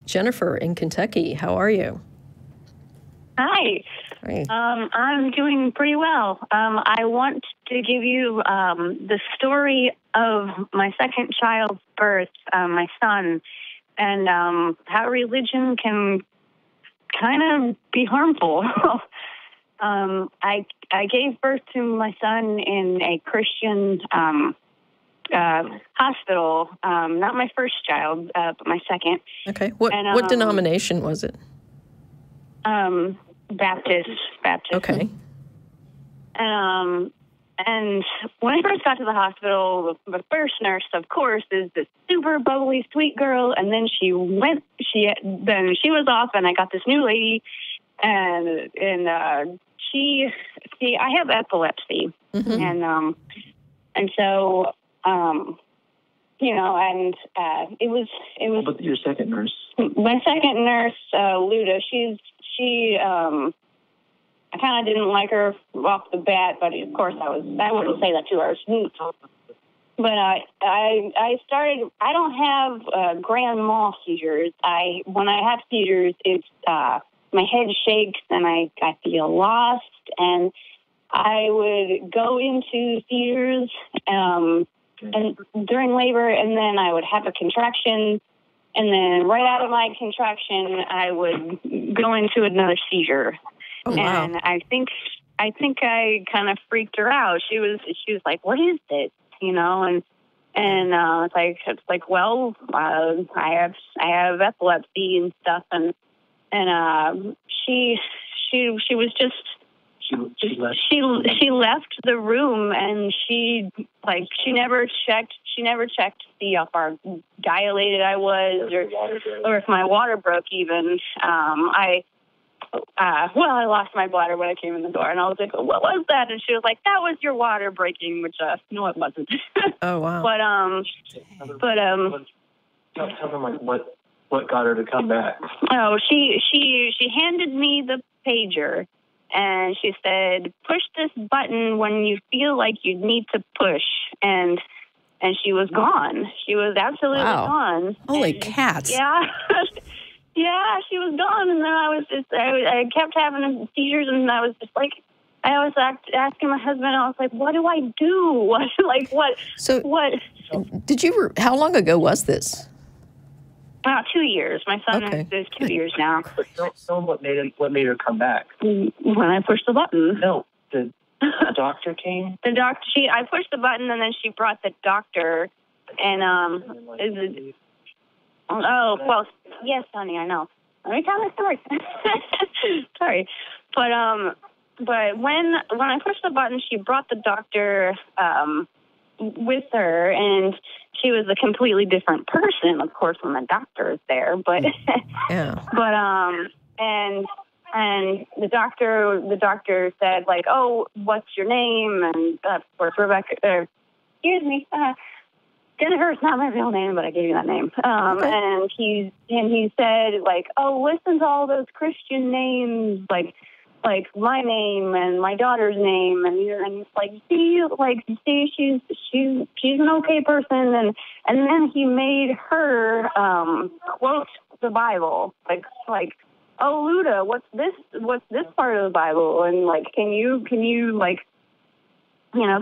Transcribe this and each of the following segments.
Jennifer in Kentucky. How are you? Hi. Hi. I'm doing pretty well. I want to give you the story of my second child's birth, my son, and how religion can kind of be harmful. I gave birth to my son in a Christian hospital. Not my first child, but my second. Okay. What denomination was it? Baptist. Okay. And when I first got to the hospital, the first nurse, of course, is this super bubbly, sweet girl. And then she was off, and I got this new lady, and I have epilepsy, and so it was. But your second nurse. My second nurse, Luda, she I kind of didn't like her off the bat, but of course I wouldn't say that to her. But I don't have grand mal seizures. When I have seizures, it's my head shakes and I feel lost, and I would go into seizures and during labor, and then I would have a contraction. And then right out of my contraction, I would go into another seizure. Oh, wow. And I think I kind of freaked her out. She was like, "What is this?" And it's like, well, I have epilepsy and stuff, and she was just. She left the room, and she never checked to see how far dilated I was, or if my water broke even. I lost my bladder when I came in the door, and I was like, "What was that?" And she was like, "That was your water breaking," which no, it wasn't. Oh, wow. Tell them what got her to come back. Oh, she handed me the pager. And she said, "Push this button when you feel like you need to push." And she was gone. She was absolutely gone. Holy cats. Yeah. Yeah, she was gone. And then I kept having seizures, and I was just like, I was asking my husband, I was like, "What do I do? What? So, what?" How long ago was this? 2 years. My son is 2 years now. Tell them what made her come back. When I pushed the button. No, the doctor came. I pushed the button, and then she brought the doctor. And yes, honey, I know. Let me tell the story. Sorry, but when I pushed the button, she brought the doctor with her, and she was a completely different person, of course, when the doctor is there. But yeah. And the doctor said, like, "Oh, what's your name?" And of course, Rebecca. Excuse me. Jennifer's not my real name, but I gave you that name. And he said, like, "Oh, listen to all those Christian names, like my name and my daughter's name," and it's like, see, she's an okay person, and then he made her quote the Bible, like, "Oh, Luda, what's this part of the Bible?" And like, can you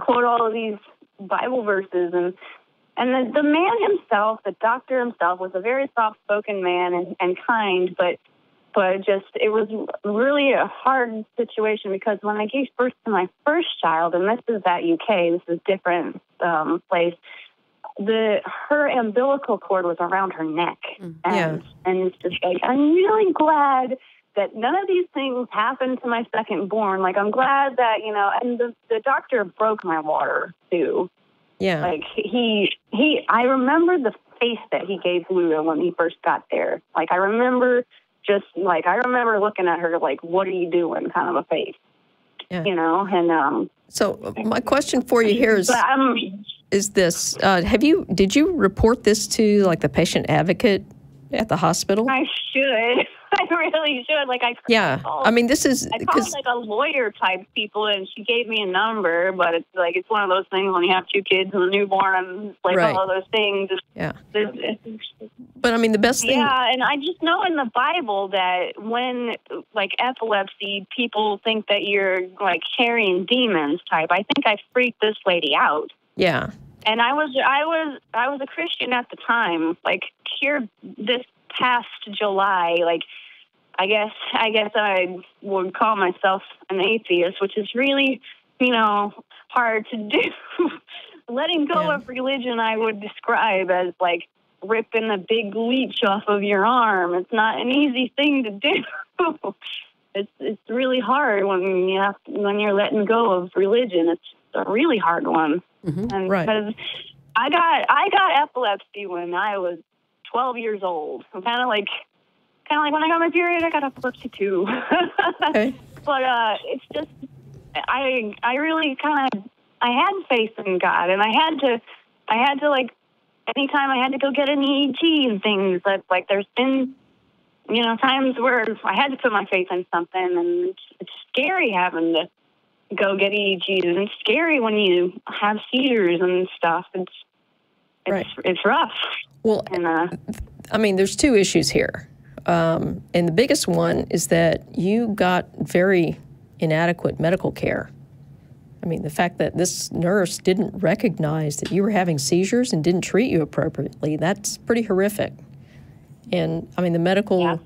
quote all of these Bible verses, and the man himself, the doctor himself, was a very soft-spoken man and kind, but just, it was really a hard situation, because when I gave birth to my first child, and this is at UK, this is a different place, her umbilical cord was around her neck. And it's just like, I'm really glad that none of these things happened to my second born. Like, I'm glad that, and the doctor broke my water too. Yeah. Like, I remember the face that he gave Luda when he first got there. Like, I remember looking at her like, "What are you doing?" kind of a face. Yeah. And so my question for you here is this: did you report this to like the patient advocate at the hospital? I should. I really should. Like, I mean, this is I called like a lawyer type people, and she gave me a number, but it's one of those things when you have two kids and a newborn, and like all of those things. Yeah. But I mean, the best thing. Yeah, and I just know in the Bible that when, like, epilepsy, people think that you're, like, carrying demons type. I think I freaked this lady out. Yeah. And I was a Christian at the time. Like, here this past July, like, I guess I would call myself an atheist, which is really, hard to do. Letting go of religion, I would describe as like ripping a big leech off of your arm. It's not an easy thing to do. It's really hard when you're letting go of religion. It's a really hard one. Mm-hmm. And right. Because I got epilepsy when I was 12 years old. I'm kind of like when I got my period, I got epilepsy too. Okay. But it's just I really I had faith in God, and I had to like anytime I had to go get an EEG and things. That like there's been times where I had to put my faith in something, and it's scary having to go get EEGs, and it's scary when you have seizures and stuff. It's rough. Well, and, I mean, there's two issues here. And the biggest one is that you got very inadequate medical care. I mean, the fact that this nurse didn't recognize that you were having seizures and didn't treat you appropriately, that's pretty horrific. And, I mean, the medical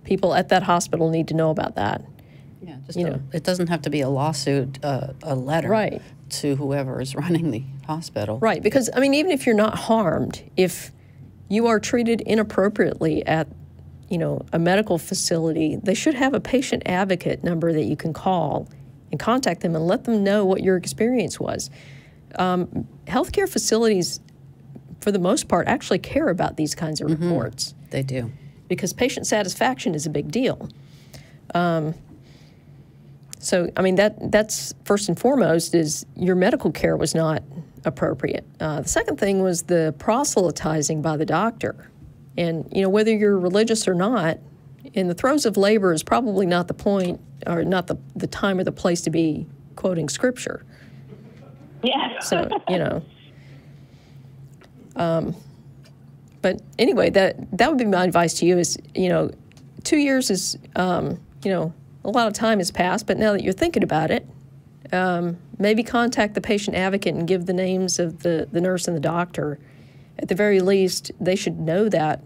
people at that hospital need to know about that. Yeah, it doesn't have to be a lawsuit, a letter to whoever is running the hospital. Right, because, I mean, even if you're not harmed, if you are treated inappropriately at a medical facility, they should have a patient advocate number that you can call and contact them and let them know what your experience was. Healthcare facilities, for the most part, actually care about these kinds of reports. They do. Because patient satisfaction is a big deal. So, I mean, that's first and foremost is your medical care was not appropriate. The second thing was the proselytizing by the doctor. And, whether you're religious or not, in the throes of labor is probably not the point or not the time or the place to be quoting scripture. Yeah. So, but anyway, that would be my advice to you is, 2 years is, a lot of time has passed, but now that you're thinking about it, maybe contact the patient advocate and give the names of the nurse and the doctor. At the very least, they should know that,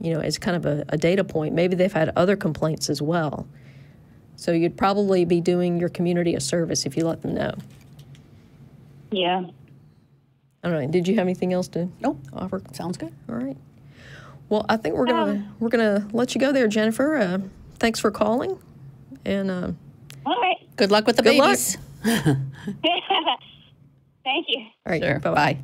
as kind of a data point. Maybe they've had other complaints as well. So you'd probably be doing your community a service if you let them know. Yeah. All right. Did you have anything else to offer? Sounds good. All right. Well, I think we're gonna let you go there, Jennifer. Thanks for calling. And all right. Good luck with the babies. Thank you. All right. Sure. Bye-bye.